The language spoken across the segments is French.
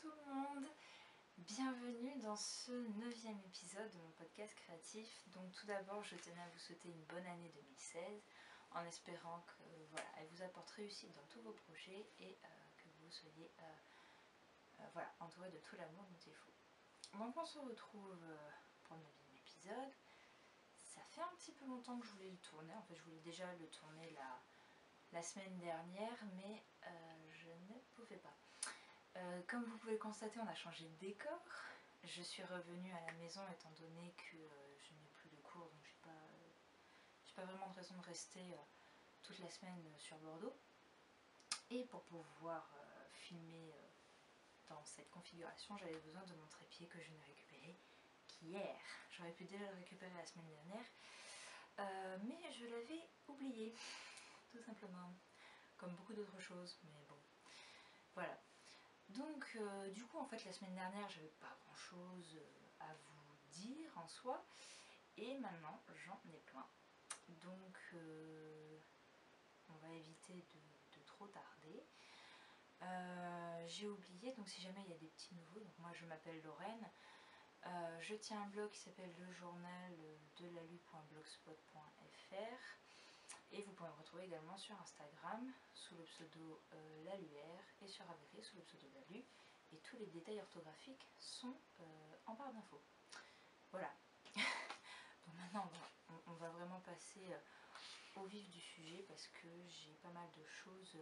tout le monde, bienvenue dans ce 9e épisode de mon podcast créatif. Donc tout d'abord je tenais à vous souhaiter une bonne année 2016 en espérant que voilà, elle vous apporte réussite dans tous vos projets et que vous soyez voilà, entouré de tout l'amour dont il faut. Donc on se retrouve pour le 9e épisode. Ça fait un petit peu longtemps que je voulais le tourner, en fait je voulais déjà le tourner la semaine dernière mais je ne pouvais pas. Comme vous pouvez le constater, on a changé de décor. Je suis revenue à la maison étant donné que je n'ai plus de cours, donc j'ai pas vraiment de raison de rester toute la semaine sur Bordeaux. Et pour pouvoir filmer dans cette configuration, j'avais besoin de mon trépied que je n'ai récupéré qu'hier. J'aurais pu déjà le récupérer la semaine dernière, mais je l'avais oublié, tout simplement. Comme beaucoup d'autres choses, mais bon, voilà. Donc du coup en fait la semaine dernière j'avais pas grand chose à vous dire en soi et maintenant j'en ai plein. Donc on va éviter de trop tarder. J'ai oublié, donc si jamais il y a des petits nouveaux, donc moi je m'appelle Lorraine, je tiens un blog qui s'appelle le journal de lalu.blogspot.fr et vous pouvez me retrouver également sur Instagram sous le pseudo laluR et sur Ravelry sous le pseudo lalu. Et tous les détails orthographiques sont en barre d'infos. Voilà. Donc maintenant on va vraiment passer au vif du sujet parce que j'ai pas mal de choses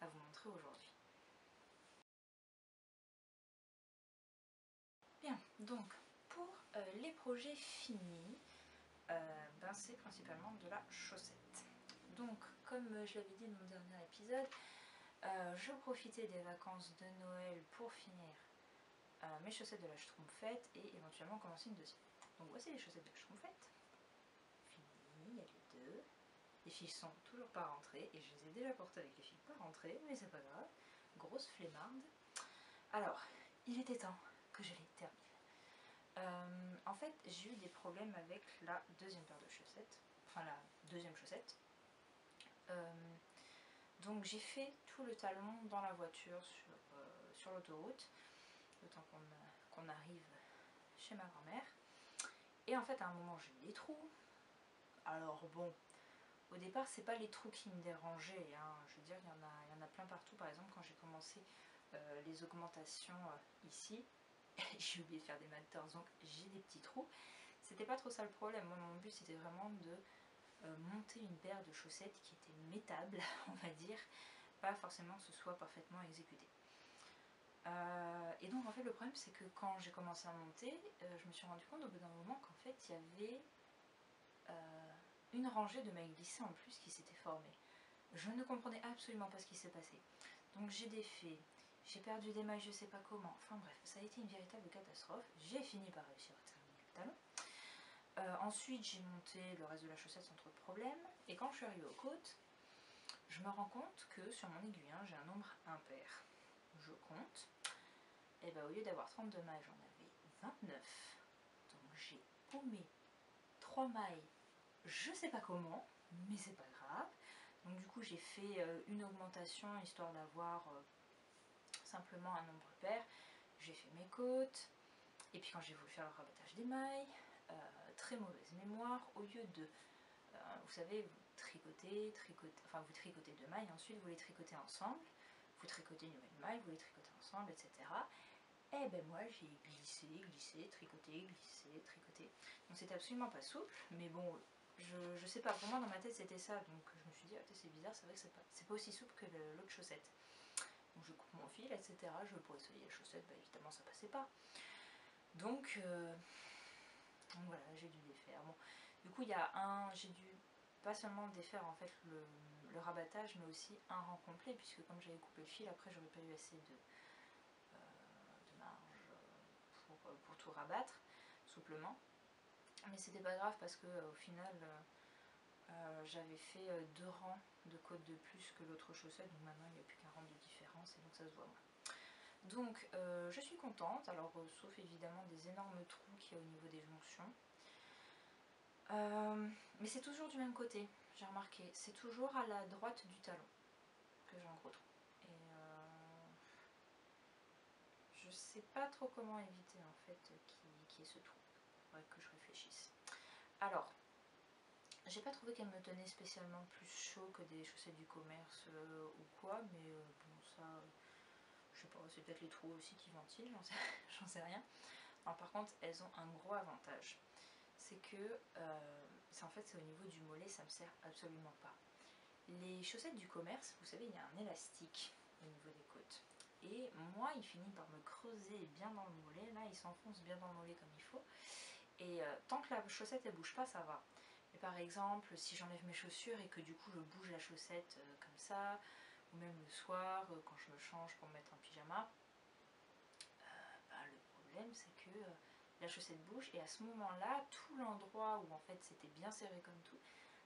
à vous montrer aujourd'hui. Bien, donc pour les projets finis, c'est principalement de la chaussette. Donc comme je l'avais dit dans mon dernier épisode, je profitais des vacances de Noël pour finir mes chaussettes de la Schtroumpfette et éventuellement commencer une deuxième. Donc voici les chaussettes de la Schtroumpfette. Fini, il y a les deux. Les filles sont toujours pas rentrées et je les ai déjà portées avec les filles pas rentrées, mais c'est pas grave. Grosse flemmarde. Alors, il était temps que je les termine. En fait, j'ai eu des problèmes avec la deuxième paire de chaussettes, enfin la deuxième chaussette. Donc j'ai fait tout le talon dans la voiture sur l'autoroute, le temps qu'on arrive chez ma grand-mère. Et en fait à un moment j'ai eu des trous. Alors bon, au départ c'est pas les trous qui me dérangeaient, hein. Je veux dire il y en a plein partout. Par exemple quand j'ai commencé les augmentations ici, j'ai oublié de faire des maltors, donc j'ai des petits trous. C'était pas trop ça le problème. Moi mon but c'était vraiment de monter une paire de chaussettes qui était mettable, on va dire, pas forcément que ce soit parfaitement exécuté. Et donc en fait le problème c'est que quand j'ai commencé à monter, je me suis rendu compte au bout d'un moment qu'en fait il y avait une rangée de mailles glissées en plus qui s'était formée. Je ne comprenais absolument pas ce qui s'est passé. Donc j'ai défait, j'ai perdu des mailles je sais pas comment, enfin bref, ça a été une véritable catastrophe. J'ai fini par réussir à terminer le talon. Ensuite j'ai monté le reste de la chaussette sans trop de problème, et quand je suis arrivée aux côtes, je me rends compte que sur mon aiguille j'ai un nombre impair. Je compte, et bien au lieu d'avoir 32 mailles j'en avais 29. Donc j'ai paumé 3 mailles, je sais pas comment, mais c'est pas grave. Donc du coup j'ai fait une augmentation histoire d'avoir simplement un nombre pair. J'ai fait mes côtes, et puis quand j'ai voulu faire le rabattage des mailles, très mauvaise mémoire, au lieu de, vous savez, vous tricotez, enfin vous tricotez 2 mailles, ensuite vous les tricotez ensemble, vous tricotez une nouvelle maille, vous les tricotez ensemble, etc. Et ben moi j'ai glissé, glissé, tricoté, glissé, tricoté. Donc c'était absolument pas souple, mais bon, je sais pas, pour moi dans ma tête c'était ça, donc je me suis dit, ah, c'est bizarre, c'est vrai que c'est pas aussi souple que l'autre chaussette. Donc je coupe mon fil, etc. Je veux pour essayer la chaussette, bah évidemment ça passait pas. Donc voilà, j'ai dû défaire. Bon, du coup, j'ai dû pas seulement défaire en fait le rabattage, mais aussi un rang complet, puisque comme j'avais coupé le fil, après j'aurais pas eu assez de marge pour tout rabattre souplement. Mais c'était pas grave parce que au final, j'avais fait 2 rangs de côte de plus que l'autre chaussette, donc maintenant il n'y a plus qu'un rang de différence et donc ça se voit moins. Donc je suis contente, alors sauf évidemment des énormes trous qu'il y a au niveau des jonctions. Mais c'est toujours du même côté, j'ai remarqué. C'est toujours à la droite du talon que j'ai un gros trou. Et je sais pas trop comment éviter en fait qu'il y ait ce trou. Faudrait que je réfléchisse. Alors, j'ai pas trouvé qu'elle me tenait spécialement plus chaud que des chaussettes du commerce ou quoi, mais bon ça, je sais pas, c'est peut-être les trous aussi qui ventilent, j'en sais rien. Alors, par contre, elles ont un gros avantage, c'est que en fait c'est au niveau du mollet, ça me sert absolument pas. Les chaussettes du commerce, vous savez, il y a un élastique au niveau des côtes. Et moi, il finit par me creuser bien dans le mollet. Là, il s'enfonce bien dans le mollet comme il faut. Et tant que la chaussette elle bouge pas, ça va. Mais par exemple, si j'enlève mes chaussures et que du coup je bouge la chaussette comme ça, ou même le soir quand je me change pour me mettre un pyjama, le problème c'est que la chaussette bouge et à ce moment-là, tout l'endroit où en fait c'était bien serré comme tout,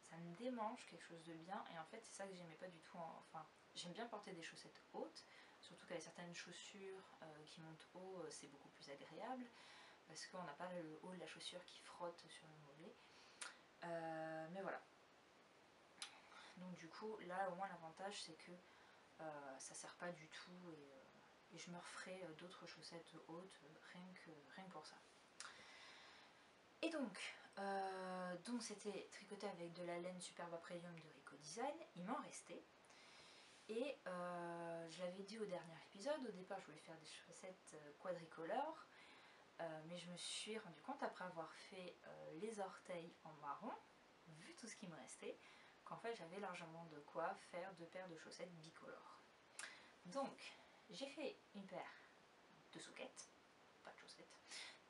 ça me démange quelque chose de bien. Et en fait, c'est ça que j'aimais pas du tout. Enfin, j'aime bien porter des chaussettes hautes, surtout qu'avec certaines chaussures qui montent haut, c'est beaucoup plus agréable parce qu'on n'a pas le haut de la chaussure qui frotte sur le mollet. Mais voilà. Donc du coup, là au moins l'avantage c'est que ça sert pas du tout et je me referai d'autres chaussettes hautes rien que pour ça. Et donc c'était tricoté avec de la laine Superba Premium de Rico Design, il m'en restait. Et je l'avais dit au dernier épisode, au départ je voulais faire des chaussettes quadricolores, mais je me suis rendu compte après avoir fait les orteils en marron, vu tout ce qui me restait, qu'en fait j'avais largement de quoi faire 2 paires de chaussettes bicolores. Donc j'ai fait une paire de soquettes, pas de chaussettes,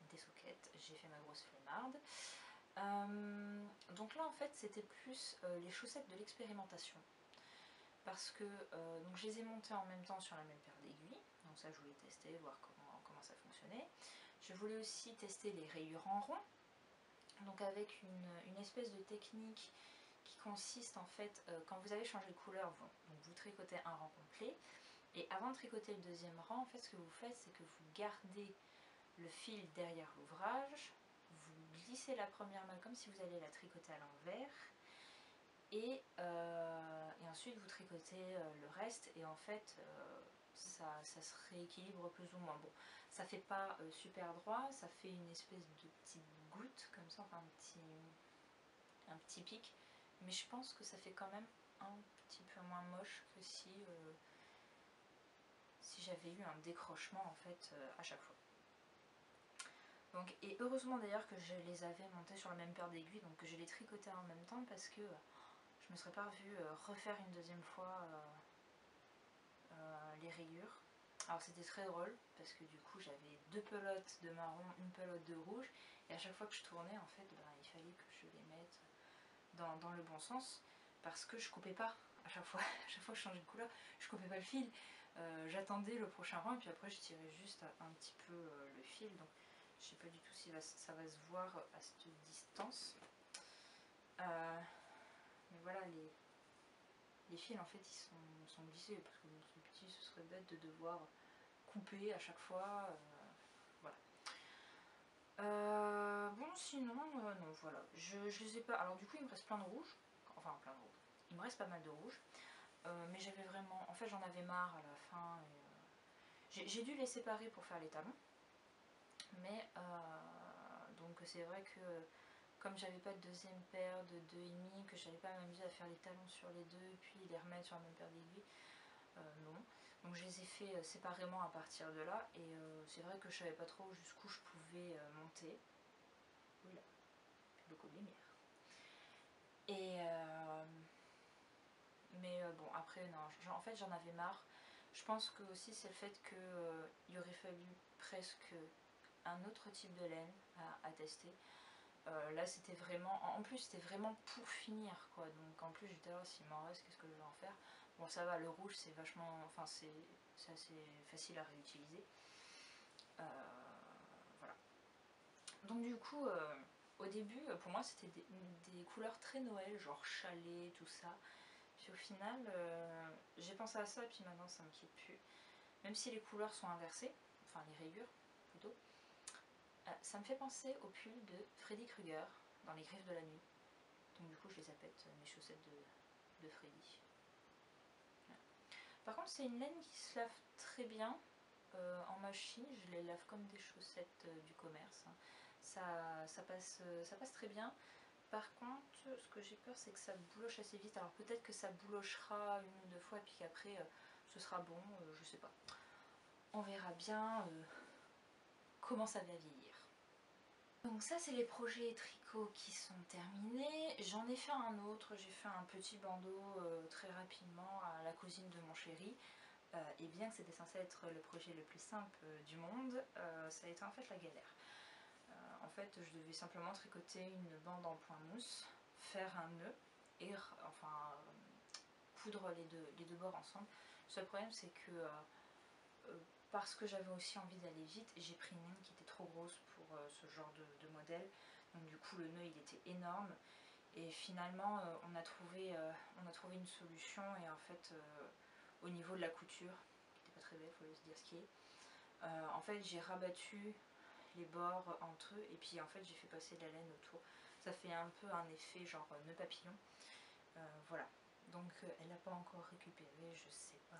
des soquettes, j'ai fait ma grosse flemmarde. Donc là en fait c'était plus les chaussettes de l'expérimentation, parce que donc je les ai montées en même temps sur la même paire d'aiguilles, donc ça je voulais tester, voir comment ça fonctionnait. Je voulais aussi tester les rayures en rond, donc avec une espèce de technique qui consiste en fait, quand vous avez changé de couleur, vous tricotez un rang complet, et avant de tricoter le deuxième rang, en fait ce que vous faites c'est que vous gardez le fil derrière l'ouvrage, vous glissez la première malle comme si vous alliez la tricoter à l'envers, et ensuite vous tricotez le reste, et en fait ça se rééquilibre plus ou moins. Bon, ça fait pas super droit, ça fait une espèce de petite goutte comme ça, enfin un petit pic, mais je pense que ça fait quand même un petit peu moins moche que si j'avais eu un décrochement en fait à chaque fois. Donc, et heureusement d'ailleurs que je les avais montées sur la même paire d'aiguilles, donc que je les tricotais en même temps, parce que je me serais pas revue refaire une deuxième fois les rayures. Alors c'était très drôle parce que du coup j'avais 2 pelotes de marron, une pelote de rouge, et à chaque fois que je tournais en fait il fallait que je les mette dans le bon sens, parce que je coupais pas à chaque fois. À chaque fois que je changeais de couleur, je coupais pas le fil, j'attendais le prochain rang et puis après je tirais juste un petit peu le fil. Donc je sais pas du tout si ça va se voir à cette distance, mais voilà, les fils en fait ils sont glissés, parce que bon, c'est petit, ce serait bête de devoir couper à chaque fois, voilà. Bon sinon non, voilà, je les ai pas. Alors du coup il me reste plein de rouge, enfin plein de rouge, il me reste pas mal de rouge, mais j'avais vraiment, en fait j'en avais marre à la fin, et j'ai dû les séparer pour faire les talons, mais donc c'est vrai que comme j'avais pas de deuxième paire de 2,5, que j'allais pas m'amuser à faire les talons sur les deux puis les remettre sur la même paire d'aiguilles, non. Donc je les ai fait séparément à partir de là, et c'est vrai que je savais pas trop jusqu'où je pouvais monter. Voilà, beaucoup de lumière. Et mais bon, après non, en fait j'en avais marre. Je pense que aussi c'est le fait qu'il aurait fallu presque un autre type de laine à tester. Là c'était vraiment, en plus c'était vraiment pour finir quoi, donc en plus j'étais là, s'il m'en reste qu'est-ce que je vais en faire. Bon ça va, le rouge c'est vachement, enfin c'est assez facile à réutiliser. Voilà. Donc du coup au début pour moi c'était des couleurs très Noël, genre chalet, tout ça. Puis au final j'ai pensé à ça et puis maintenant ça m'inquiète plus. Même si les couleurs sont inversées, enfin les rayures plutôt, ça me fait penser au pull de Freddy Krueger dans Les Griffes de la Nuit. Donc du coup je les appelle mes chaussettes de Freddy. Voilà. Par contre c'est une laine qui se lave très bien, en machine, je les lave comme des chaussettes du commerce. Hein. Ça passe très bien. Par contre, ce que j'ai peur, c'est que ça bouloche assez vite. Alors peut-être que ça boulochera une ou deux fois, et puis qu'après, ce sera bon, je sais pas. On verra bien comment ça va vieillir. Donc ça, c'est les projets tricot qui sont terminés. J'en ai fait un autre, j'ai fait un petit bandeau très rapidement à la cousine de mon chéri. Et bien que c'était censé être le projet le plus simple du monde, ça a été en fait la galère. En fait, je devais simplement tricoter une bande en point mousse, faire un nœud et enfin coudre les deux bords ensemble. Le seul problème, c'est que parce que j'avais aussi envie d'aller vite, j'ai pris une ligne qui était trop grosse pour ce genre de modèle. Donc du coup, le nœud il était énorme. Et finalement, on a trouvé une solution. Et en fait, au niveau de la couture, qui n'était pas très belle, il faut se dire ce qui est, en fait, j'ai rabattu les bords entre eux et puis en fait j'ai fait passer de la laine autour. Ça fait un peu un effet genre nœud papillon. Voilà. Donc elle n'a pas encore récupéré, je sais pas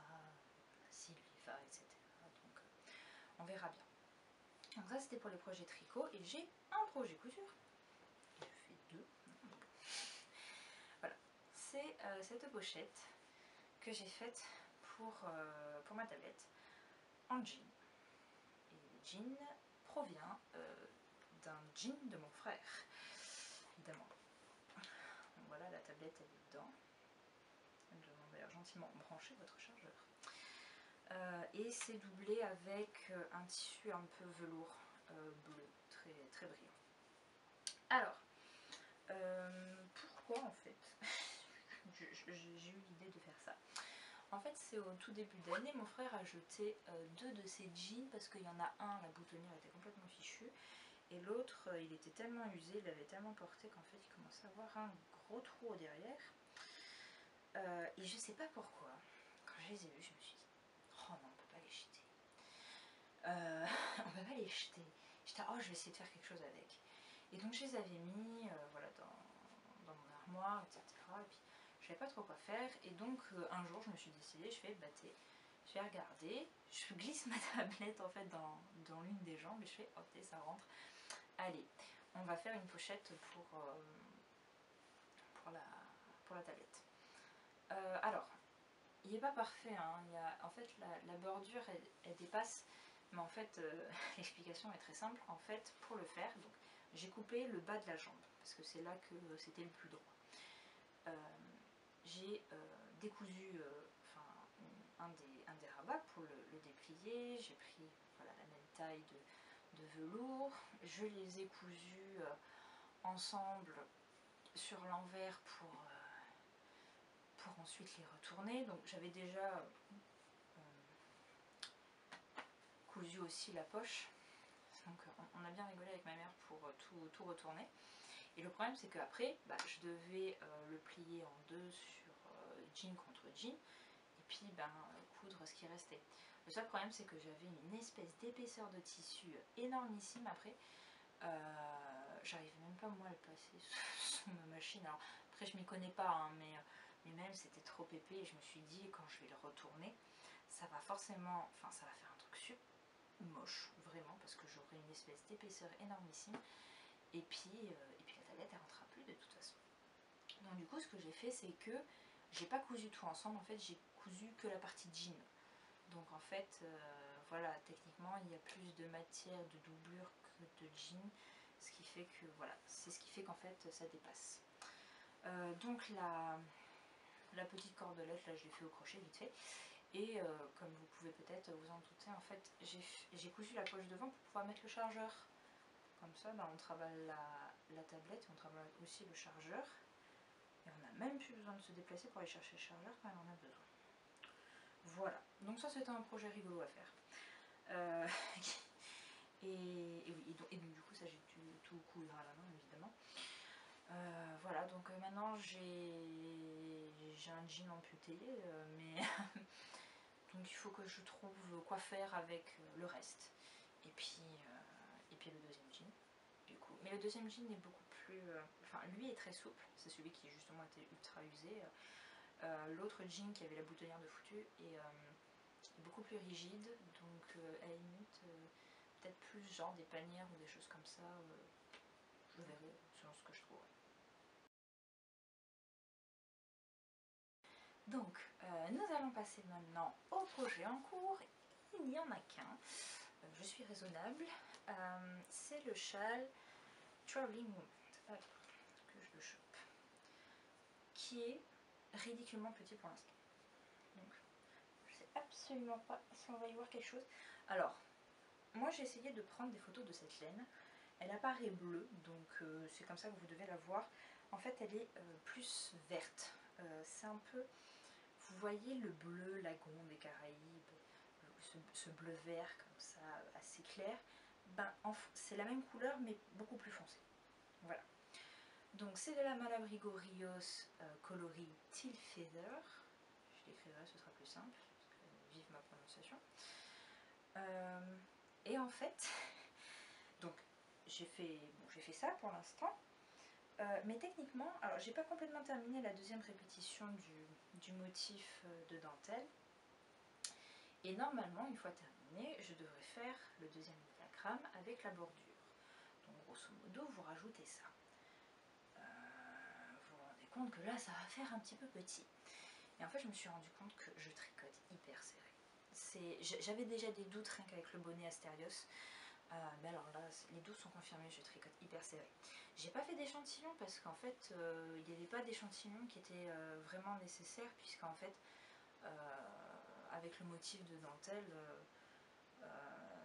s'il lui va, etc. Donc on verra bien. Donc ça c'était pour les projets tricot et j'ai un projet couture. Et je fais deux. Voilà. C'est cette pochette que j'ai faite pour ma tablette en jean. Et le jean provient d'un jean de mon frère, évidemment. Donc voilà, la tablette elle est dedans. Je vais d'ailleurs gentiment brancher votre chargeur. Et c'est doublé avec un tissu un peu velours bleu, très, très brillant. Alors, pourquoi en fait j'ai eu l'idée de faire ça? En fait, c'est au tout début d'année, mon frère a jeté deux de ses jeans parce qu'il y en a un, la boutonnière était complètement fichue. Et l'autre, il était tellement usé, il l'avait tellement porté qu'en fait il commençait à avoir un gros trou au derrière. Et je sais pas pourquoi, quand je les ai vus, je me suis dit, oh non, on peut pas les jeter. On peut pas les jeter. J'étais, oh, je vais essayer de faire quelque chose avec. Et donc je les avais mis voilà, dans mon armoire, etc. Et puis je savais pas trop quoi faire. Et donc un jour, je me suis décidée, je fais, bah je vais regarder. Je glisse ma tablette en fait dans l'une des jambes et je fais, ok, ça rentre. Allez, on va faire une pochette pour la tablette. Alors, il n'est pas parfait, hein. En fait la bordure elle dépasse, mais en fait l'explication est très simple. En fait, pour le faire, j'ai coupé le bas de la jambe, parce que c'est là que c'était le plus droit. J'ai décousu un des rabats pour le déplier. J'ai pris voilà, la même taille de velours. Je les ai cousus ensemble sur l'envers pour ensuite les retourner. Donc j'avais déjà cousu aussi la poche. Donc on a bien rigolé avec ma mère pour tout retourner. Et le problème c'est qu'après je devais le plier en deux sur jean contre jean et puis coudre ce qui restait. Le seul problème c'est que j'avais une espèce d'épaisseur de tissu énormissime après. J'arrive même pas moi à le passer sous ma machine. Alors après je m'y connais pas hein, mais même c'était trop épais et je me suis dit quand je vais le retourner ça va forcément, enfin ça va faire un truc super moche vraiment parce que j'aurai une espèce d'épaisseur énormissime et puis la tablette elle rentrera plus de toute façon. Donc du coup ce que j'ai fait c'est que j'ai pas cousu tout ensemble, en fait j'ai cousu que la partie jean. Donc en fait voilà, techniquement il y a plus de matière de doublure que de jean, ce qui fait que voilà, c'est ce qui fait qu'en fait ça dépasse. Donc la petite cordelette là je l'ai fait au crochet vite fait. Et comme vous pouvez peut-être vous en douter, en fait j'ai cousu la poche devant pour pouvoir mettre le chargeur. Comme ça on travaille la tablette et on travaille aussi le chargeur. Et on n'a même plus besoin de se déplacer pour aller chercher le chargeur quand on en a besoin. Voilà, donc ça c'était un projet rigolo à faire. Et donc du coup ça j'ai dû tout coudre à la main évidemment. Voilà, donc maintenant j'ai un jean amputé, mais donc il faut que je trouve quoi faire avec le reste. Et puis le deuxième jean, du coup. Mais le deuxième jean est beaucoup plus... enfin, lui est très souple, c'est celui qui justement était ultra usé. L'autre jean qui avait la boutonnière de foutu est beaucoup plus rigide, donc à la limite peut-être plus genre des panières ou des choses comme ça, je verrai selon ce que je trouve. Donc nous allons passer maintenant au projet en cours. Il n'y en a qu'un, je suis raisonnable, c'est le châle Traveling Woman, alors que je le chope, qui est ridiculement petit pour l'instant. Donc je sais absolument pas si on va y voir quelque chose. Alors moi j'ai essayé de prendre des photos de cette laine. Elle apparaît bleue, donc c'est comme ça que vous devez la voir. En fait elle est plus verte, c'est un peu, vous voyez le bleu lagon des Caraïbes, ce bleu vert comme ça assez clair, ben, c'est la même couleur mais beaucoup plus foncé. Voilà. Donc c'est de la Malabrigo Rios coloris Teal Feather. Je l'écrirai, ce sera plus simple, parce que vive ma prononciation. Et en fait, donc j'ai fait ça pour l'instant. Mais techniquement, alors j'ai pas complètement terminé la deuxième répétition du motif de dentelle. Et normalement, une fois terminé, je devrais faire le deuxième diagramme avec la bordure. Donc grosso modo, vous rajoutez ça. Vous vous rendez compte que là, ça va faire un petit peu petit. Et en fait, je me suis rendu compte que je tricote hyper serré. J'avais déjà des doutes rien qu'avec le bonnet Asterios. Mais alors là, les doutes sont confirmés, je tricote hyper serré. J'ai pas fait d'échantillon parce qu'en fait, il n'y avait pas d'échantillon qui était vraiment nécessaire, puisqu'en fait, avec le motif de dentelle,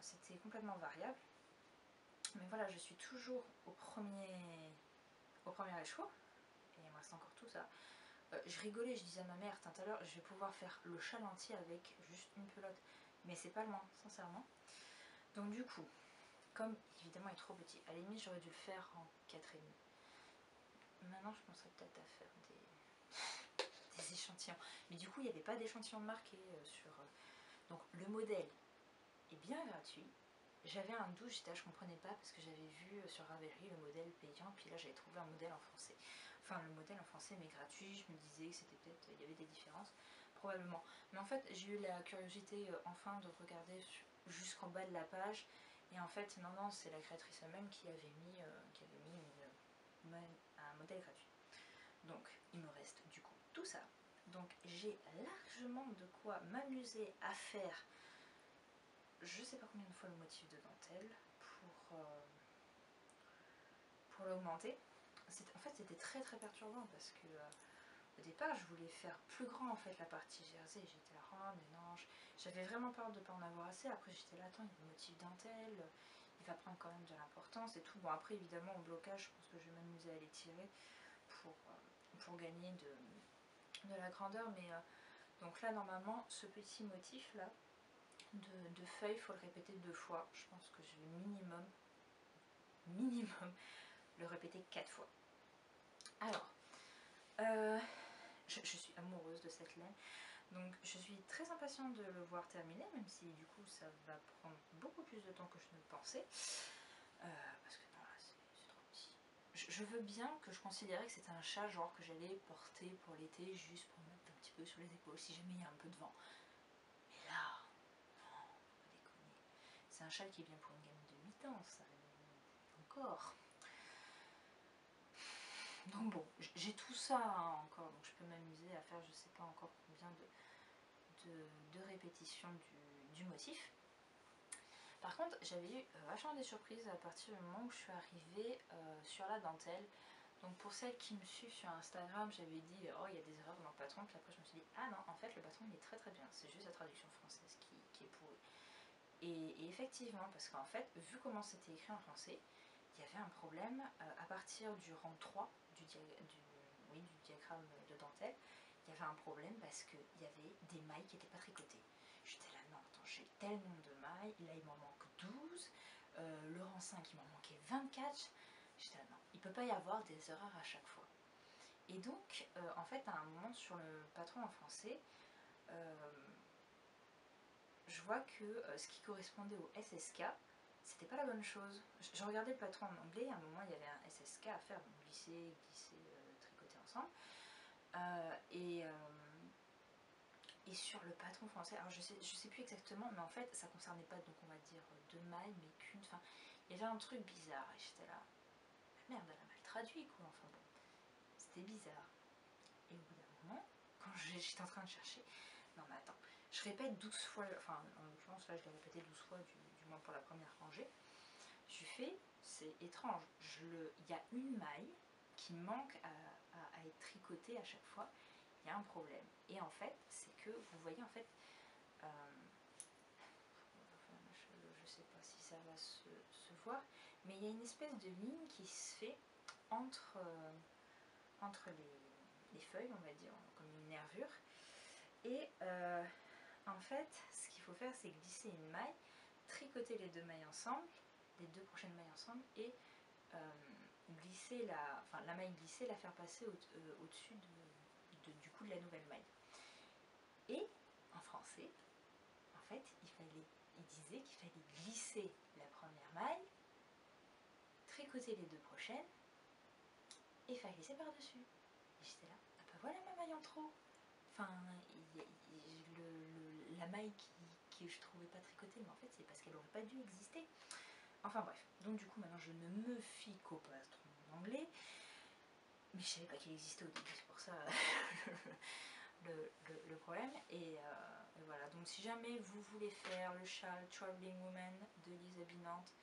c'était complètement variable. Mais voilà, je suis toujours au premier écheveau, et il me reste encore tout ça. Je rigolais, je disais à ma mère tout à l'heure, je vais pouvoir faire le châle entier avec juste une pelote. Mais c'est pas loin, sincèrement. Donc du coup, comme évidemment il est trop petit, à la limite j'aurais dû le faire en 4,5. Maintenant je penserais peut-être à faire des échantillons. Mais du coup il n'y avait pas d'échantillon marqué sur... Donc le modèle est bien gratuit. J'avais un doute, je comprenais pas parce que j'avais vu sur Ravelry le modèle payant, puis là j'avais trouvé un modèle en français. Enfin le modèle en français mais gratuit, je me disais que c'était peut-être, il y avait des différences, probablement. Mais en fait j'ai eu la curiosité enfin de regarder jusqu'en bas de la page, et en fait non, c'est la créatrice elle-même qui avait mis, un modèle gratuit. Donc il me reste du coup tout ça. Donc j'ai largement de quoi m'amuser à faire je sais pas combien de fois le motif de dentelle pour l'augmenter. En fait c'était très perturbant parce que au départ je voulais faire plus grand en fait la partie jersey, j'étais là oh mais non, j'avais vraiment peur de ne pas en avoir assez. Après j'étais là attends, il y a le motif dentelle, il va prendre quand même de l'importance et tout. Bon après évidemment au blocage je pense que je vais m'amuser à l'étirer pour gagner de la grandeur, mais donc là normalement ce petit motif là de feuilles, il faut le répéter 2 fois. Je pense que je vais minimum le répéter 4 fois. Alors, je suis amoureuse de cette laine, donc je suis très impatiente de le voir terminer, même si du coup ça va prendre beaucoup plus de temps que je ne le pensais, parce que voilà, c'est trop petit. Je veux bien que je considérais que c'était un chat genre que j'allais porter pour l'été, juste pour me mettre un petit peu sur les épaules si jamais il y a un peu de vent. Mais là, c'est un châle qui est bien pour une gamine de 8 ans, ça encore. Donc bon, j'ai tout ça hein, encore, donc je peux m'amuser à faire je sais pas encore combien de répétitions du motif. Par contre, j'avais eu vachement des surprises à partir du moment où je suis arrivée sur la dentelle. Donc pour celles qui me suivent sur Instagram, j'avais dit oh il y a des erreurs dans le patron, puis après je me suis dit ah non, en fait le patron il est très bien, c'est juste la traduction française qui est pourrie. Et effectivement, parce qu'en fait, vu comment c'était écrit en français, il y avait un problème à partir du rang 3 du diagramme de dentelle. Il y avait un problème parce qu'il y avait des mailles qui n'étaient pas tricotées. J'étais là, non, attends, j'ai tel nombre de mailles, là il m'en manque 12, le rang 5 il m'en manquait 24. J'étais là, non, il ne peut pas y avoir des erreurs à chaque fois. Et donc, en fait, à un moment sur le patron en français, je vois que ce qui correspondait au SSK, c'était pas la bonne chose. Je regardais le patron en anglais, à un moment il y avait un SSK à faire, donc glisser, tricoter ensemble. et sur le patron français, alors je sais plus exactement, mais en fait ça concernait pas, donc on va dire 2 mailles, mais qu'une, enfin il y avait un truc bizarre et j'étais là, merde, elle a mal traduit quoi, enfin bon, c'était bizarre. Et au bout d'un moment, quand j'étais en train de chercher, non mais attends, je répète 12 fois, enfin en l'occurrence là je l'ai répété 12 fois, du moins pour la première rangée, je fais, c'est étrange, il y a une maille qui manque à être tricotée à chaque fois, il y a un problème. Et en fait, c'est que vous voyez en fait, je sais pas si ça va se voir, mais il y a une espèce de ligne qui se fait entre les feuilles, on va dire, comme une nervure. Et en fait, ce qu'il faut faire, c'est glisser une maille, tricoter les 2 mailles ensemble, les 2 prochaines mailles ensemble, et glisser la maille glissée, la faire passer au-dessus du coup de la nouvelle maille. Et en français, en fait, il disait qu'il fallait glisser la première maille, tricoter les 2 prochaines, et faire glisser par-dessus. Et j'étais là, ah bah voilà ma maille en trop. Enfin, la maille que je trouvais pas tricotée, mais en fait c'est parce qu'elle aurait pas dû exister. Enfin bref, donc du coup maintenant je ne me fie qu'au patron anglais, mais je savais pas qu'il existait au début, c'est pour ça le problème. Et voilà, donc si jamais vous voulez faire le châle Traveling Woman de Lisa Binante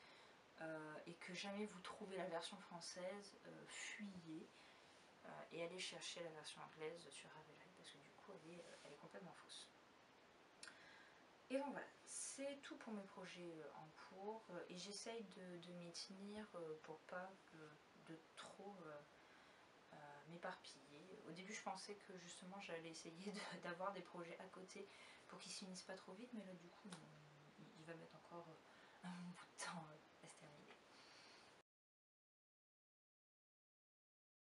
et que jamais vous trouvez la version française, fuyez et allez chercher la version anglaise sur Ravelry parce que du coup elle est complètement fausse. Et donc voilà, c'est tout pour mes projets en cours et j'essaye de m'y tenir pour pas de trop m'éparpiller. Au début je pensais que justement j'allais essayer d'avoir des projets à côté pour qu'ils se finissent pas trop vite, mais là du coup il va mettre encore un bout de temps à se terminer.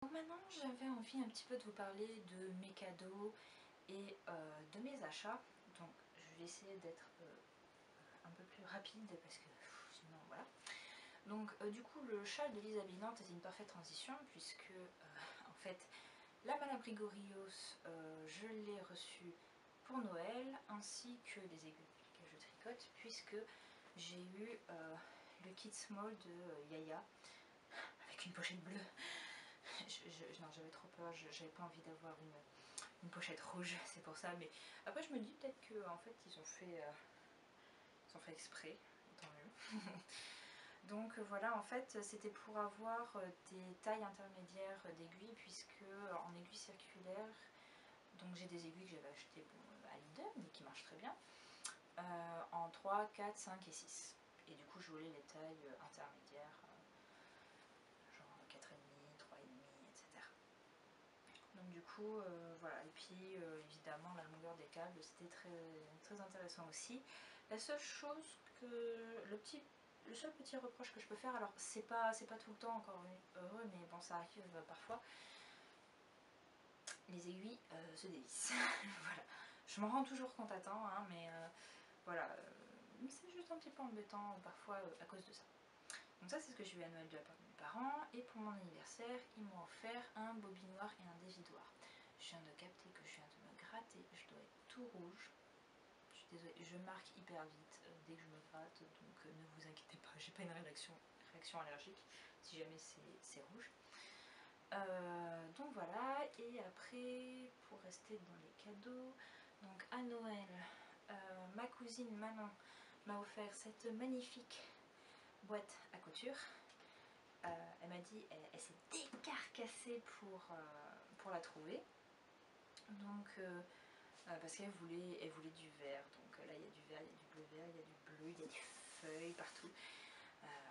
Donc maintenant j'avais envie un petit peu de vous parler de mes cadeaux et de mes achats. Donc je vais essayer d'être un peu plus rapide parce que sinon voilà. Donc du coup le châle de Lisa Binante est une parfaite transition puisque en fait la Malabrigorios je l'ai reçue pour Noël ainsi que les aiguilles que je tricote puisque j'ai eu le kit small de Yaya avec une pochette bleue. Non, j'avais trop peur, j'avais pas envie d'avoir une pochette rouge, c'est pour ça, mais après je me dis peut-être que en fait ils ont fait exprès, tant mieux. Donc voilà, en fait c'était pour avoir des tailles intermédiaires d'aiguilles puisque en aiguille circulaire, donc j'ai des aiguilles que j'avais achetées à Lidl mais qui marchent très bien, en 3, 4, 5 et 6. Et du coup je voulais les tailles intermédiaires, genre 4,5, 3,5, etc. Donc du coup voilà, et puis évidemment la longueur des câbles c'était très intéressant aussi. La seule chose que, le seul petit reproche que je peux faire, alors c'est pas tout le temps encore heureux, mais bon ça arrive parfois, les aiguilles se dévissent. Voilà, je m'en rends toujours compte à temps, hein, mais voilà, c'est juste un petit peu embêtant parfois à cause de ça. Donc ça c'est ce que j'ai eu à Noël de la part de mes parents, et pour mon anniversaire ils m'ont offert un bobinoir et un dévidoir. Je viens de capter que je viens de me gratter, je dois être tout rouge. Je suis désolée, je marque hyper vite dès que je me gratte, donc ne vous inquiétez pas, j'ai pas une réaction allergique si jamais c'est rouge. Donc voilà, et après pour rester dans les cadeaux, donc à Noël, ma cousine Manon m'a offert cette magnifique boîte à couture. Elle m'a dit, elle s'est décarcassée pour la trouver. Donc parce qu'elle voulait du vert, donc là il y a du vert, il y a du bleu vert, il y a du bleu, il y a des feuilles partout.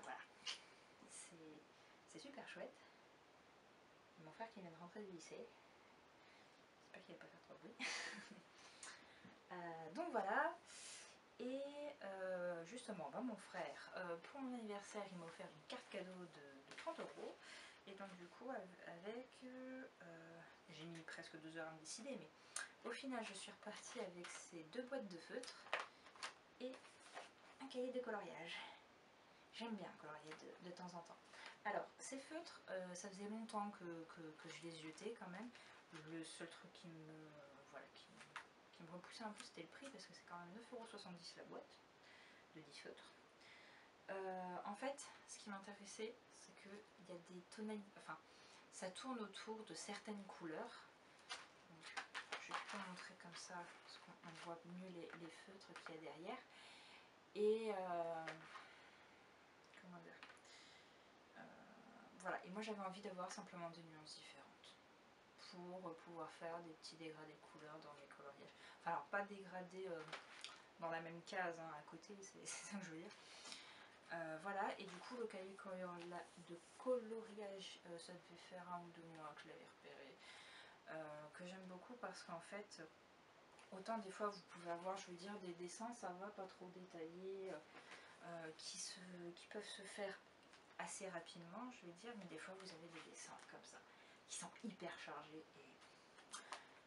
Voilà, c'est super chouette. Mon frère qui vient de rentrer du lycée, j'espère qu'il va pas faire trop de bruit. Donc voilà, et justement mon frère pour mon anniversaire il m'a offert une carte cadeau de 30 €. Et donc du coup avec j'ai mis presque 2 heures à me décider, mais au final je suis repartie avec ces 2 boîtes de feutres et un cahier de coloriage. J'aime bien colorier de temps en temps. Alors ces feutres, ça faisait longtemps que je les jetais quand même. Le seul truc qui qui me repoussait un peu, c'était le prix, parce que c'est quand même 9,70 € la boîte de 10 feutres. En fait, ce qui m'intéressait, c'est qu'il y a des tonalités, enfin, ça tourne autour de certaines couleurs. Donc, je vais te montrer comme ça, parce qu'on voit mieux les feutres qu'il y a derrière. Et comment dire, voilà, et moi j'avais envie d'avoir simplement des nuances différentes pour pouvoir faire des petits dégradés de couleurs dans mes coloriages. Enfin, alors pas dégradés dans la même case hein, à côté, c'est ça que je veux dire. Voilà, et du coup le cahier de coloriage, ça devait faire 1 ou 2 mois que je l'avais repéré, que j'aime beaucoup parce qu'en fait, autant des fois vous pouvez avoir, je veux dire, des dessins, ça va, pas trop détaillés, qui peuvent se faire assez rapidement, je vais dire, mais des fois vous avez des dessins comme ça, qui sont hyper chargés, et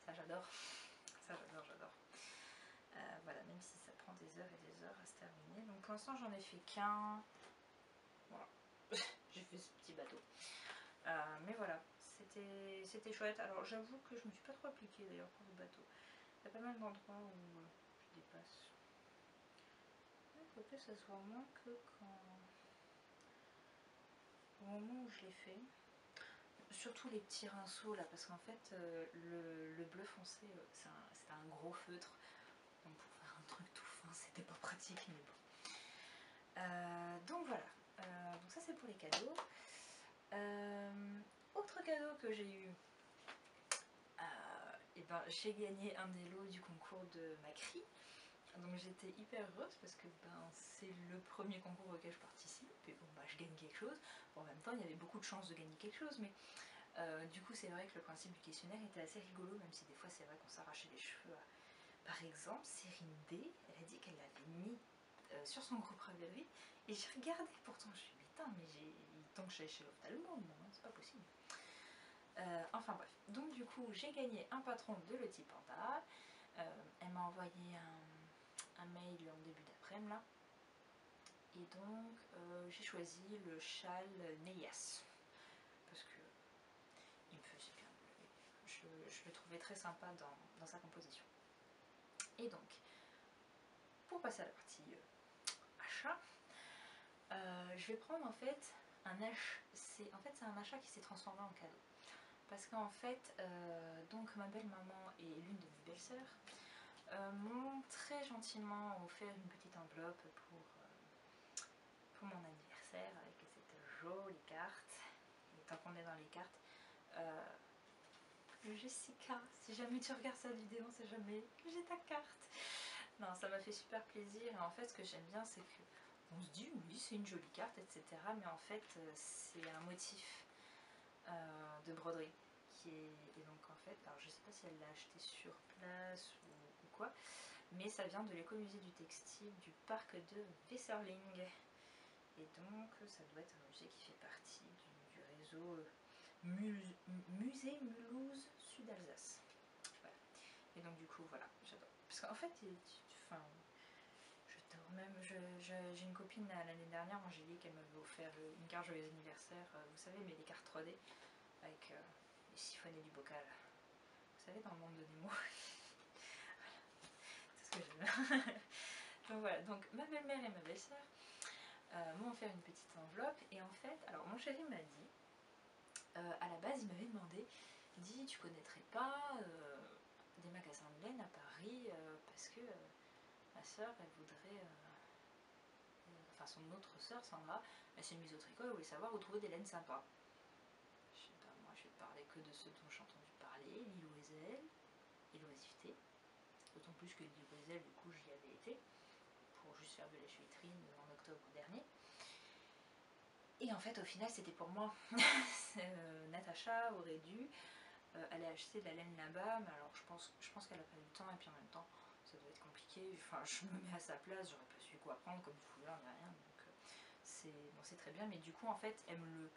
ça j'adore, j'adore. Voilà, même si ça prend des heures et des heures à se terminer. Donc pour l'instant j'en ai fait qu'un. Voilà, j'ai fait ce petit bateau. Mais voilà, c'était chouette. Alors j'avoue que je me suis pas trop appliquée d'ailleurs pour le bateau. Il y a pas mal d'endroits où je dépasse. Quoique ça se voit moins que quand... au moment où je l'ai fait. Surtout les petits rinceaux là, parce qu'en fait le bleu foncé, c'était un gros feutre. Donc pour faire un truc tout fin, c'était pas pratique, mais bon. Donc voilà, donc ça c'est pour les cadeaux. Autre cadeau que j'ai eu, et ben, j'ai gagné un des lots du concours de Macri. Donc j'étais hyper heureuse parce que ben, c'est le premier concours auquel je participe. Et bon, bah, je gagne quelque chose. Bon, en même temps, il y avait beaucoup de chances de gagner quelque chose, mais du coup, c'est vrai que le principe du questionnaire était assez rigolo, même si des fois, c'est vrai qu'on s'arrachait les cheveux. Par exemple, Cérine D, elle a dit qu'elle l'avait mis sur son groupe Ravelry, et j'ai regardé, pourtant je suis putain, mais tant que j'allais chez l'ophtalmo, hein, c'est pas possible. Enfin bref, donc du coup j'ai gagné un patron de Le Petit Panda. Elle m'a envoyé un mail en début d'après-midi là, et donc j'ai choisi le châle Neyas parce que il me faisait bien bleu. Je le trouvais très sympa dans sa composition. Et donc, pour passer à la partie achat, je vais prendre en fait un achat. En fait, c'est un achat qui s'est transformé en cadeau. Parce qu'en fait, donc ma belle maman et l'une de mes belles-sœurs m'ont très gentiment offert une petite enveloppe pour mon anniversaire avec cette jolie carte. Et tant qu'on est dans les cartes, Jessica, si jamais tu regardes cette vidéo, c'est jamais j'ai ta carte. Non, ça m'a fait super plaisir. Et en fait, ce que j'aime bien, c'est que on se dit oui, c'est une jolie carte, etc. Mais en fait, c'est un motif de broderie. Et donc en fait, alors je sais pas si elle l'a acheté sur place ou quoi, mais ça vient de l'écomusée du textile du parc de Weserling. Et donc ça doit être un musée qui fait partie du réseau Musée Mulhouse Sud-Alsace. Voilà. Et donc du coup voilà, j'adore. Parce qu'en fait, enfin, j'ai une copine l'année dernière, Angélique, elle m'avait offert une carte joyeux anniversaire, vous savez, mais des cartes 3D avec les siphonnés du bocal. Vous savez, dans le monde de Nemo. C'est ce que j'aime. Donc voilà, donc ma belle-mère et ma belle-sœur m'ont offert une petite enveloppe. Et en fait, alors mon chéri m'a dit, à la base il m'avait demandé, il dit tu connaîtrais pas des magasins de laine à Paris parce que ma sœur elle voudrait, enfin son autre sœur Sandra, elle s'est mise au tricot, elle voulait savoir où trouver des laines sympas. Je sais pas, moi je vais parler que de ceux dont j'ai entendu parler, Lilo Ezel et l'oisiveté. D'autant plus que Lilo Ezel, du coup j'y avais été pour juste faire de lèche-vitrine en octobre dernier. Et en fait au final c'était pour moi. Natacha aurait dû aller acheter de la laine là-bas, mais alors je pense qu'elle a pas eu le temps, et puis en même temps ça doit être compliqué. Enfin je me mets à sa place, j'aurais pas su quoi prendre comme foulard ni rien, donc c'est très bien. Mais du coup en fait elle me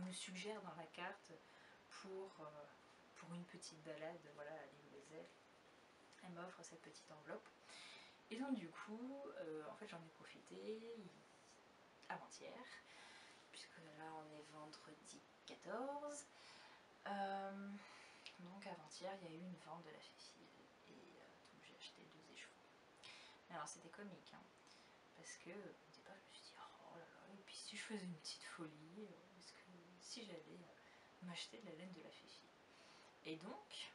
le suggère dans la carte pour une petite balade, voilà, à l'île Wesel. Elle m'offre cette petite enveloppe. Et donc du coup, en fait j'en ai profité avant-hier, puisque là on est vendredi 14. Donc avant-hier il y a eu une vente de la Féfile. Et donc j'ai acheté Alors c'était comique, hein, parce que au départ je me suis dit oh là là, et puis si je faisais une petite folie, est-ce que si j'allais m'acheter de la laine de la Fifi. Et donc,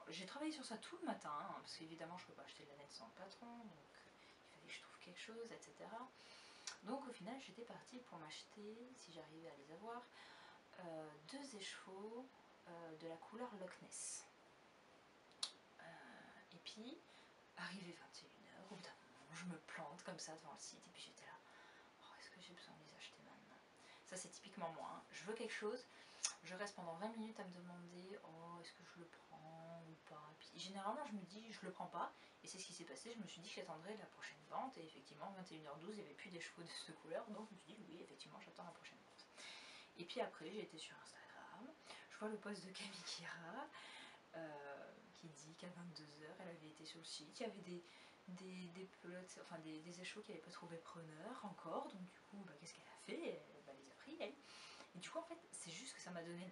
j'ai travaillé sur ça tout le matin, hein, parce qu'évidemment je ne peux pas acheter de la laine sans le patron, donc il fallait que je trouve quelque chose, etc. Donc au final j'étais partie pour m'acheter, si j'arrivais à les avoir, 2 écheveaux de la couleur Loch Ness. Et puis, arrivé 21h, au bout d'un moment, je me plante comme ça devant le site, et puis j'étais là, oh, est-ce que j'ai besoin de les acheter maintenant? Ça c'est typiquement moi, hein. Je veux quelque chose, je reste pendant 20 minutes à me demander, oh, est-ce que je le prends ou pas? Et puis généralement je me dis, je le prends pas, et c'est ce qui s'est passé, je me suis dit que j'attendrais la prochaine vente, et effectivement 21h12, il n'y avait plus d'écheveaux de cette couleur, donc je me suis dit, oui, effectivement, j'attends la prochaine vente. Et puis après, j'ai été sur Instagram, je vois le post de Camille Kira, qui dit qu'à 22h, elle avait été sur le site, il y avait des pelotes, enfin des écheveaux qui n'avaient pas trouvé preneur encore, donc du coup, qu'est-ce qu'elle a fait? Elle les a pris, elle. Et du coup, en fait, c'est juste que ça m'a donné...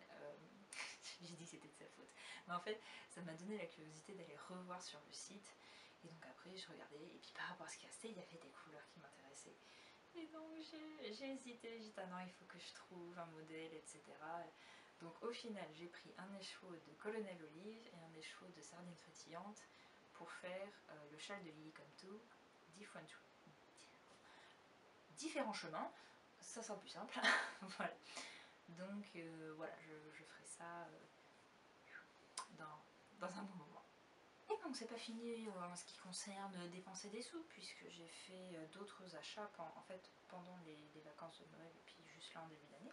j'ai dit que c'était de sa faute. Mais en fait, ça m'a donné la curiosité d'aller revoir sur le site. Et donc après, je regardais, et puis par rapport à ce qu'il y avait, il y avait des couleurs qui m'intéressaient. Et donc j'ai hésité, j'ai dit ah non, il faut que je trouve un modèle, etc. Donc au final, j'ai pris un écheveau de Colonel Olive et un écheveau de Sardine Frétillante pour faire le châle de Lily Come To, différents chemins, ça sera plus simple. Voilà. Donc voilà, je ferai ça dans un bon moment. Et donc c'est pas fini en ce qui concerne dépenser des sous, puisque j'ai fait d'autres achats en fait pendant les vacances de Noël et puis juste là en début d'année.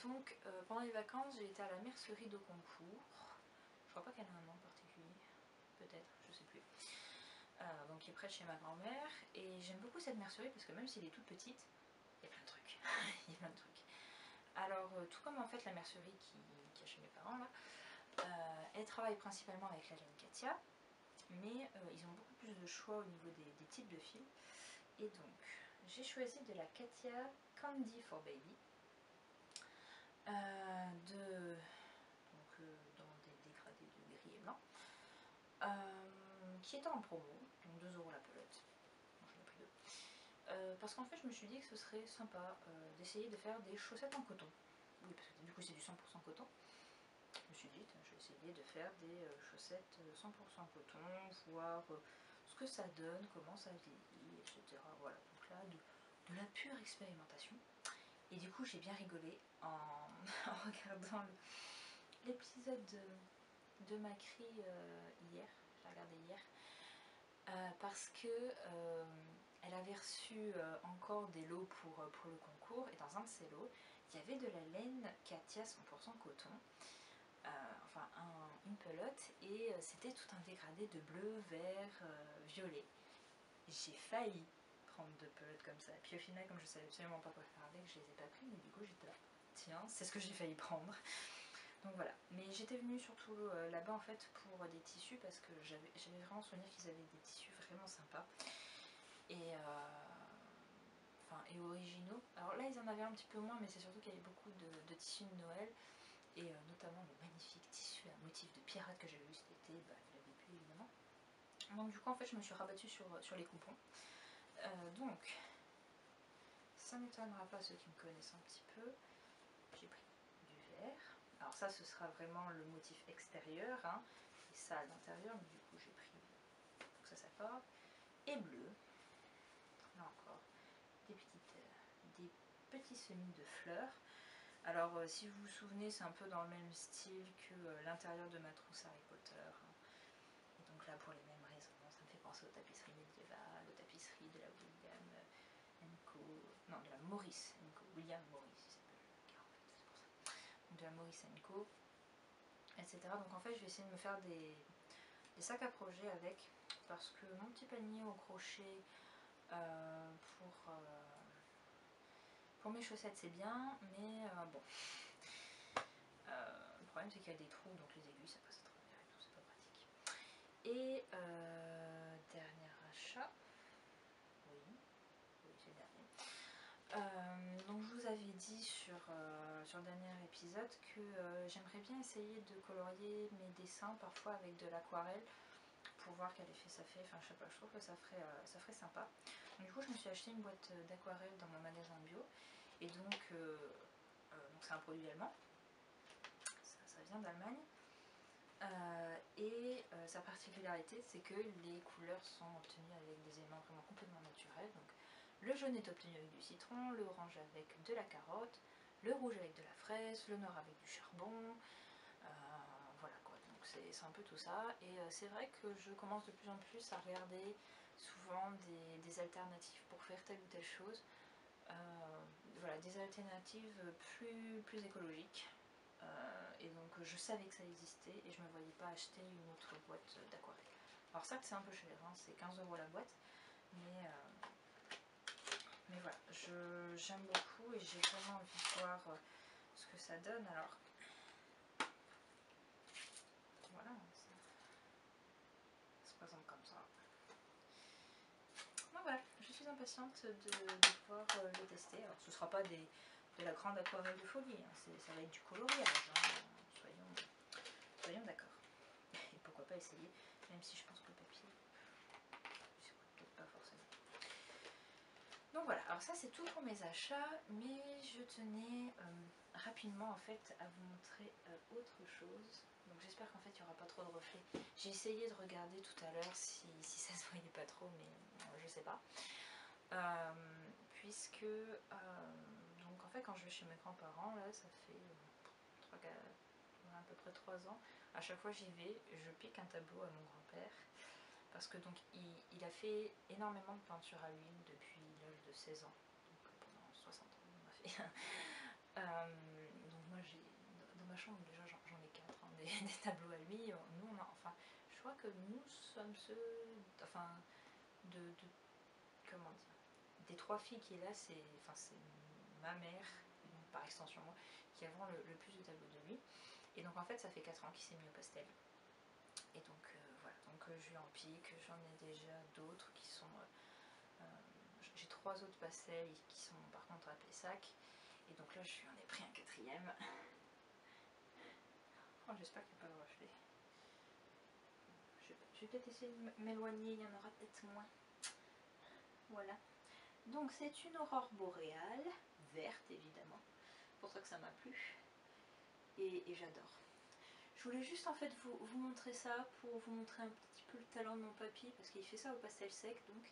Donc pendant les vacances, j'ai été à la mercerie de Concours. Je crois pas qu'elle a un nom particulier, peut-être, je sais plus. Donc qui est près de chez ma grand-mère, et j'aime beaucoup cette mercerie parce que même si elle est toute petite, il y a plein de trucs. Il y a plein de trucs. Alors tout comme en fait la mercerie qui est chez mes parents là, elle travaille principalement avec la laine Katia, mais ils ont beaucoup plus de choix au niveau des types de fils. Et donc j'ai choisi de la Katia Candy for Baby, dans des dégradés de gris et blanc, qui était en promo, donc 2 € la pelote. Bon, j'en ai pris 2. Parce qu'en fait je me suis dit que ce serait sympa d'essayer de faire des chaussettes en coton. Oui, parce que du coup c'est du 100% coton. Je me suis dit, je vais essayer de faire des chaussettes 100% coton, voir ce que ça donne, comment ça vieillit, etc. Voilà, donc là, de la pure expérimentation. Et du coup, j'ai bien rigolé en regardant l'épisode de Macri hier. J'ai regardé hier. Parce que elle avait reçu encore des lots pour le concours, et dans un de ces lots, il y avait de la laine Katia 100% coton. Enfin une pelote, et c'était tout un dégradé de bleu, vert, violet. J'ai failli prendre 2 pelotes comme ça, et puis au final, comme je savais absolument pas quoi faire avec, je les ai pas pris, mais du coup j'étais là, tiens, c'est ce que j'ai failli prendre. Donc voilà, mais j'étais venue surtout là-bas en fait pour des tissus, parce que j'avais vraiment souvenir qu'ils avaient des tissus vraiment sympas et originaux. Alors là ils en avaient un petit peu moins, mais c'est surtout qu'il y avait beaucoup de tissus de Noël, et notamment le magnifique tissu à motif de pirate que j'avais vu cet été, je l'avais plus évidemment. Donc du coup en fait je me suis rabattue sur les coupons. Donc ça n'étonnera pas ceux qui me connaissent un petit peu, j'ai pris du vert. Alors ça ce sera vraiment le motif extérieur, hein, et ça à l'intérieur, mais du coup j'ai pris pour que ça s'accorde. Et bleu, là encore, des petits semis de fleurs. Alors si vous vous souvenez, c'est un peu dans le même style que l'intérieur de ma trousse Harry Potter, hein. Et donc là pour les mêmes raisons, ça me fait penser aux tapisseries médiévales, aux tapisseries de la William Co, non, de la Morris Co, William Morris il s'appelle le gars en fait, c'est pour ça. Donc de la Morris Co, etc. Donc en fait je vais essayer de me faire des sacs à projet avec, parce que mon petit panier au crochet pour mes chaussettes c'est bien, mais bon. Le problème c'est qu'il y a des trous, donc les aiguilles ça passe à travers et tout, c'est pas pratique. Et dernier achat, oui c'est le dernier. Donc je vous avais dit sur le dernier épisode que j'aimerais bien essayer de colorier mes dessins parfois avec de l'aquarelle pour voir quel effet ça fait. Enfin, je sais pas, je trouve que ça ferait sympa. Donc, du coup, je me suis acheté une boîte d'aquarelle dans mon magasin bio. Et donc c'est un produit allemand. Ça vient d'Allemagne. Sa particularité, c'est que les couleurs sont obtenues avec des éléments vraiment complètement naturels. Donc, le jaune est obtenu avec du citron, le orange avec de la carotte, le rouge avec de la fraise, le noir avec du charbon. Voilà quoi, donc c'est un peu tout ça. Et c'est vrai que je commence de plus en plus à regarder souvent des alternatives pour faire telle ou telle chose. Voilà, des alternatives plus écologiques. Et donc je savais que ça existait et je ne me voyais pas acheter une autre boîte d'aquarelle. Alors certes c'est un peu cher, hein, c'est 15 € la boîte, mais voilà, j'aime beaucoup et j'ai vraiment envie de voir ce que ça donne. Alors voilà, ça se présente comme ça. Donc voilà, je suis impatiente de pouvoir le tester. Alors ce ne sera pas de la grande aquarelle de folie, hein. Ça va être du coloriage, hein. Soyons d'accord. Et pourquoi pas essayer, même si je pense que le papier, peut-être pas forcément. Donc voilà, alors ça c'est tout pour mes achats, mais je tenais rapidement en fait à vous montrer autre chose. Donc j'espère qu'en fait il n'y aura pas trop de reflets. J'ai essayé de regarder tout à l'heure si ça se voyait pas trop, mais je sais pas. Puisque donc en fait quand je vais chez mes grands-parents, là ça fait à peu près 3 ans, à chaque fois j'y vais, je pique un tableau à mon grand-père. Parce que donc il a fait énormément de peinture à l'huile depuis l'âge de 16 ans. Donc pendant 60 ans on a fait. Donc moi j'ai dans ma chambre déjà j'en ai 4 hein, des tableaux à lui. Nous on a, enfin je crois que nous sommes ceux, enfin comment dire, des 3 filles qui est là, c'est ma mère, donc par extension moi, qui a vraiment le plus de tableaux de lui. Et donc en fait ça fait 4 ans qu'il s'est mis au pastel. Et donc voilà, donc je lui en pique, j'en ai déjà d'autres qui sont... j'ai 3 autres pastels qui sont par contre à Pessac. Et donc là je lui en ai pris un 4e. Oh, j'espère qu'il n'y a pas de reflet. Je vais peut-être essayer de m'éloigner, il y en aura peut-être moins. Voilà. Donc c'est une aurore boréale, verte évidemment. C'est pour ça que ça m'a plu. Et j'adore. Je voulais juste en fait vous montrer ça pour vous montrer un petit peu le talent de mon papy parce qu'il fait ça au pastel sec donc.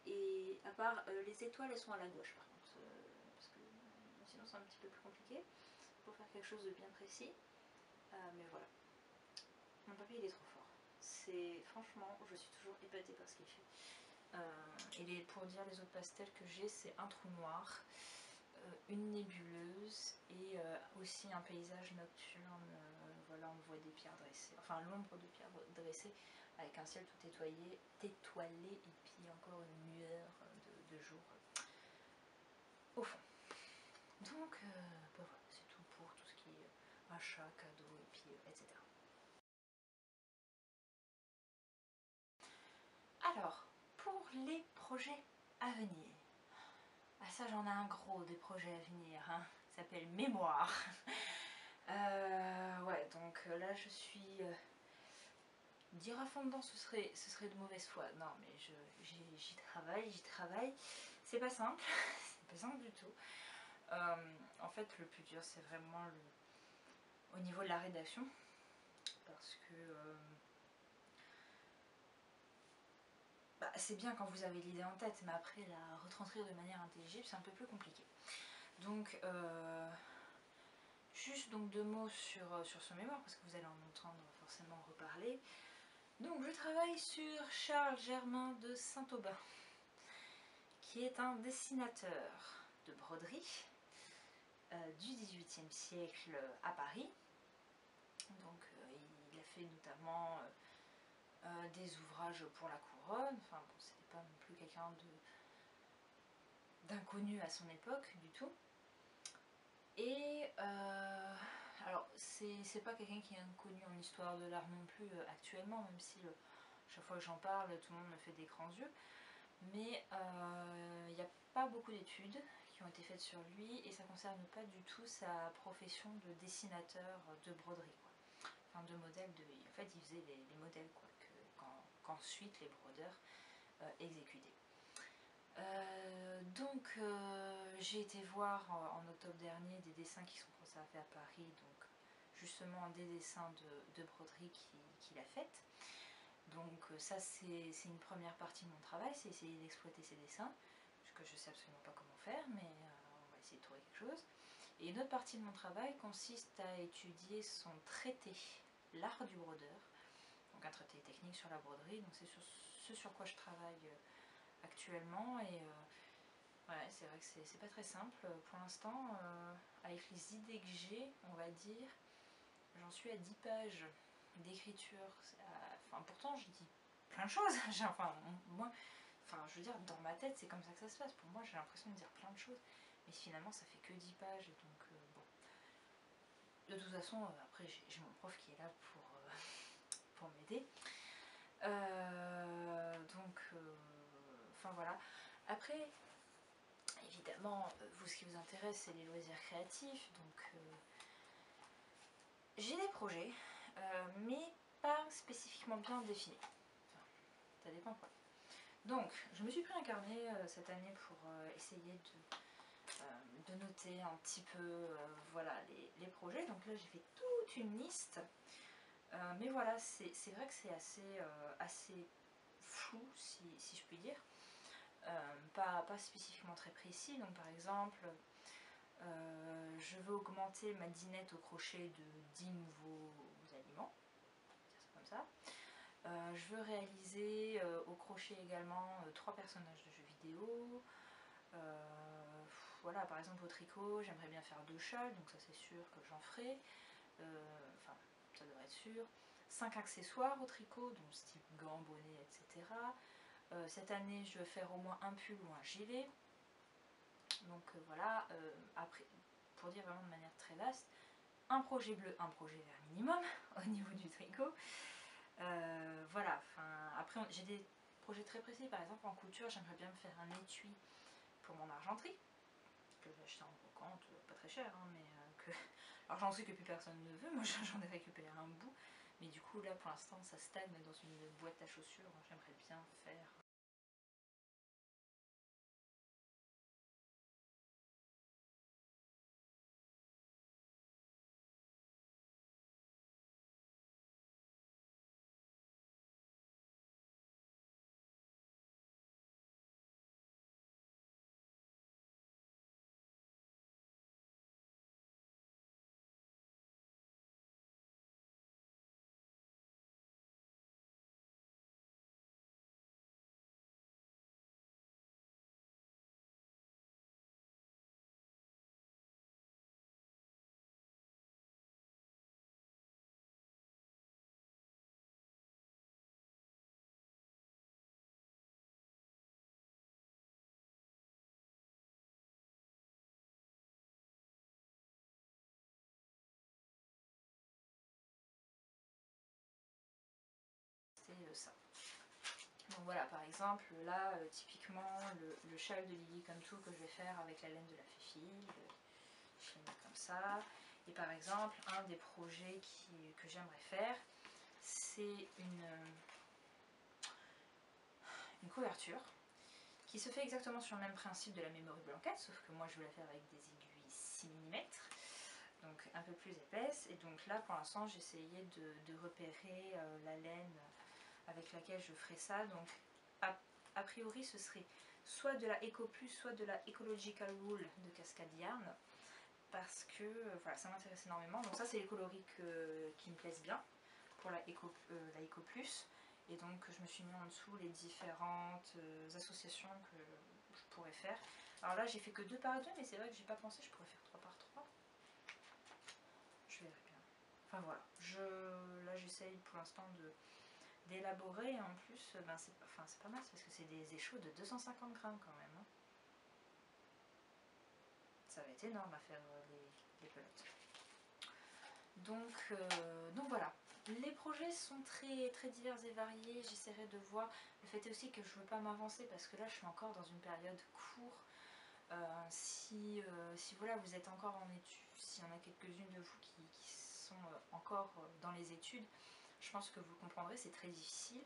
Et à part les étoiles elles sont à la gauche par contre parce que sinon c'est un petit peu plus compliqué pour faire quelque chose de bien précis. Mais voilà. Mon papy il est trop fort. C'est franchement je suis toujours épatée par ce qu'il fait. Et pour dire les autres pastels que j'ai c'est un trou noir. Une nébuleuse et aussi un paysage nocturne, voilà on voit des pierres dressées, enfin l'ombre de pierres dressées avec un ciel tout étoilé et puis encore une lueur de jour au fond. Donc bah voilà, c'est tout pour tout ce qui est achat, cadeau et puis etc. Alors, pour les projets à venir, ah ça j'en ai un gros des projets à venir, hein. Ça s'appelle Mémoire. Ouais, donc là je suis... dire à fond dedans ce serait de mauvaise foi. Non mais j'y travaille. C'est pas simple, c'est pas simple du tout. En fait le plus dur c'est vraiment au niveau de la rédaction. Parce que... bah, c'est bien quand vous avez l'idée en tête, mais après la retranscrire de manière intelligible c'est un peu plus compliqué. Donc juste donc 2 mots sur ce mémoire parce que vous allez en entendre forcément reparler. Donc je travaille sur Charles Germain de Saint-Aubin qui est un dessinateur de broderie du XVIIIe siècle à Paris. Donc il a fait notamment des ouvrages pour la couronne, enfin bon, c'était pas non plus quelqu'un d'inconnu à son époque du tout. Et alors c'est pas quelqu'un qui est inconnu en histoire de l'art non plus actuellement, même si chaque fois que j'en parle tout le monde me fait des grands yeux. Mais il n'y a pas beaucoup d'études qui ont été faites sur lui et ça ne concerne pas du tout sa profession de dessinateur de broderie, quoi. Enfin de modèle de... En fait il faisait les modèles quoi, qu'ensuite les brodeurs exécutés. J'ai été voir en octobre dernier des dessins qui sont conservés à Paris, donc justement des dessins de broderie qu'il a faites. Donc ça c'est une première partie de mon travail, c'est essayer d'exploiter ces dessins, parce que je sais absolument pas comment faire, mais on va essayer de trouver quelque chose. Et une autre partie de mon travail consiste à étudier son traité, l'art du brodeur, donc un traité technique sur la broderie, donc c'est ce sur quoi je travaille actuellement. Et ouais, c'est vrai que c'est pas très simple pour l'instant, avec les idées que j'ai, on va dire, j'en suis à 10 pages d'écriture. Enfin, pourtant je dis plein de choses. Je veux dire, dans ma tête c'est comme ça que ça se passe. Pour moi j'ai l'impression de dire plein de choses, mais finalement ça fait que 10 pages, et donc bon. De toute façon, après j'ai mon prof qui est là pour m'aider. Enfin voilà. Après, évidemment, vous, ce qui vous intéresse, c'est les loisirs créatifs. Donc, j'ai des projets, mais pas spécifiquement bien définis. Enfin, ça dépend quoi. Donc, je me suis pris un carnet cette année pour essayer de noter un petit peu voilà, les projets. Donc là, j'ai fait toute une liste. Mais voilà, c'est vrai que c'est assez flou, si je puis dire. Pas spécifiquement très précis. Donc par exemple, je veux augmenter ma dinette au crochet de 10 nouveaux aliments, c'est comme ça. Je veux réaliser au crochet également 3 personnages de jeux vidéo. Voilà, par exemple au tricot, j'aimerais bien faire 2 châles, donc ça c'est sûr que j'en ferai. Enfin, ça devrait être sûr. 5 accessoires au tricot, donc style gants, bonnets, etc. Cette année, je vais faire au moins un pull ou un gilet. Donc voilà, après, pour dire vraiment de manière très vaste, un projet bleu, un projet vert minimum au niveau du tricot. Voilà, après j'ai des projets très précis. Par exemple en couture, j'aimerais bien me faire un étui pour mon argenterie, que j'ai acheté en brocante, pas très cher, hein, mais l'argenterie que plus personne ne veut. Moi j'en ai récupéré un bout, mais du coup là pour l'instant ça stagne dans une boîte à chaussures. J'aimerais bien faire ça. Donc voilà, par exemple, là, typiquement, le châle de Lily Come True que je vais faire avec la laine de la Fifi, je l'ai mis comme ça. Et par exemple, un des projets que j'aimerais faire, c'est une couverture qui se fait exactement sur le même principe de la Memory Blanket, sauf que moi je veux la faire avec des aiguilles 6 mm, donc un peu plus épaisse. Et donc là, pour l'instant, j'ai essayé de repérer la laine avec laquelle je ferai ça. Donc a priori ce serait soit de la Eco Plus, soit de la Ecological Wool de Cascade Yarn, parce que voilà, ça m'intéresse énormément. Donc ça c'est les coloris qui me plaisent bien pour la Eco Plus. Et donc je me suis mis en dessous les différentes associations que je pourrais faire. Alors là j'ai fait que 2 par 2, mais c'est vrai que j'ai pas pensé, je pourrais faire 3 par 3. Je verrai bien. Enfin voilà, là j'essaye pour l'instant d'élaborer, et en plus c'est pas mal parce que c'est des échos de 250 grammes quand même, hein. Ça va être énorme à faire les pelotes. Donc voilà, les projets sont très, très divers et variés. J'essaierai de voir. Le fait est aussi que je ne veux pas m'avancer parce que là je suis encore dans une période court. Si voilà, vous êtes encore en études, s'il y en a quelques-unes de vous qui sont encore dans les études, je pense que vous comprendrez, c'est très difficile.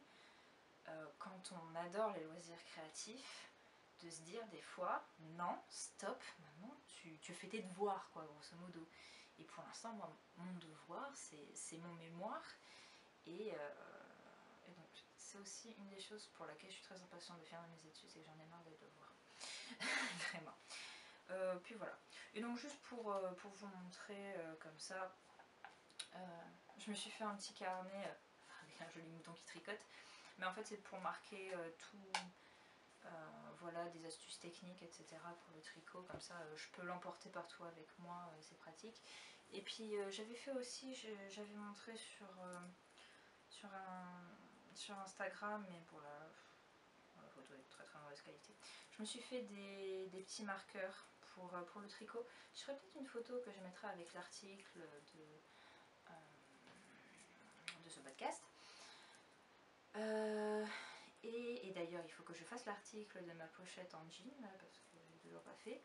quand on adore les loisirs créatifs, de se dire des fois, non, stop, maintenant tu fais tes devoirs, quoi, grosso modo. Et pour l'instant, moi, mon devoir, c'est mon mémoire. Et donc, c'est aussi une des choses pour laquelle je suis très impatiente de finir mes études, c'est que j'en ai marre des devoirs. Vraiment. Puis voilà. Et donc, juste pour vous montrer comme ça, je me suis fait un petit carnet avec un joli mouton qui tricote. Mais en fait, c'est pour marquer tout. Voilà, des astuces techniques, etc. pour le tricot, comme ça je peux l'emporter partout avec moi, c'est pratique. Et puis j'avais fait aussi, j'avais montré sur Instagram, mais pour la photo est de très très mauvaise qualité. Je me suis fait des petits marqueurs pour le tricot. Je ferai peut-être une photo que je mettrai avec l'article de ce podcast. Et d'ailleurs, il faut que je fasse l'article de ma pochette en jean, là, parce que je l'ai toujours pas fait.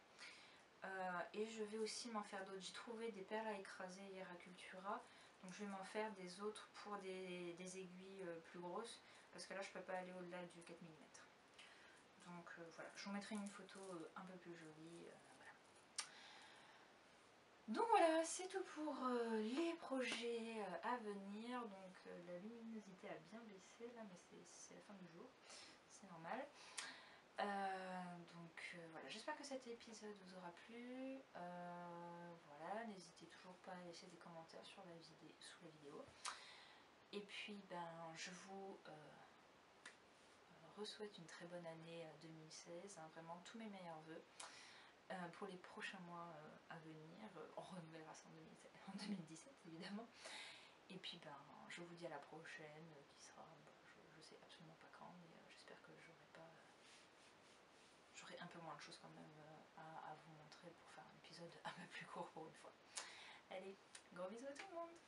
Et je vais aussi m'en faire d'autres. J'ai trouvé des perles à écraser hier à Cultura, donc je vais m'en faire des autres pour des aiguilles plus grosses, parce que là je peux pas aller au-delà du 4 mm. Donc voilà, je vous mettrai une photo un peu plus jolie. Voilà. Donc voilà, c'est tout pour les projets à venir. Donc la luminosité a bien baissé là, mais c'est la fin du jour, c'est normal. Donc voilà, j'espère que cet épisode vous aura plu. Voilà, n'hésitez toujours pas à laisser des commentaires sous la vidéo. Et puis je vous re-souhaite une très bonne année 2016, hein, vraiment tous mes meilleurs vœux. Pour les prochains mois à venir, on renouvellera ça en 2017 évidemment. Et puis je vous dis à la prochaine, qui sera, je sais absolument pas quand, mais j'espère que j'aurai un peu moins de choses quand même à vous montrer pour faire un épisode un peu plus court pour une fois. Allez, gros bisous à tout le monde!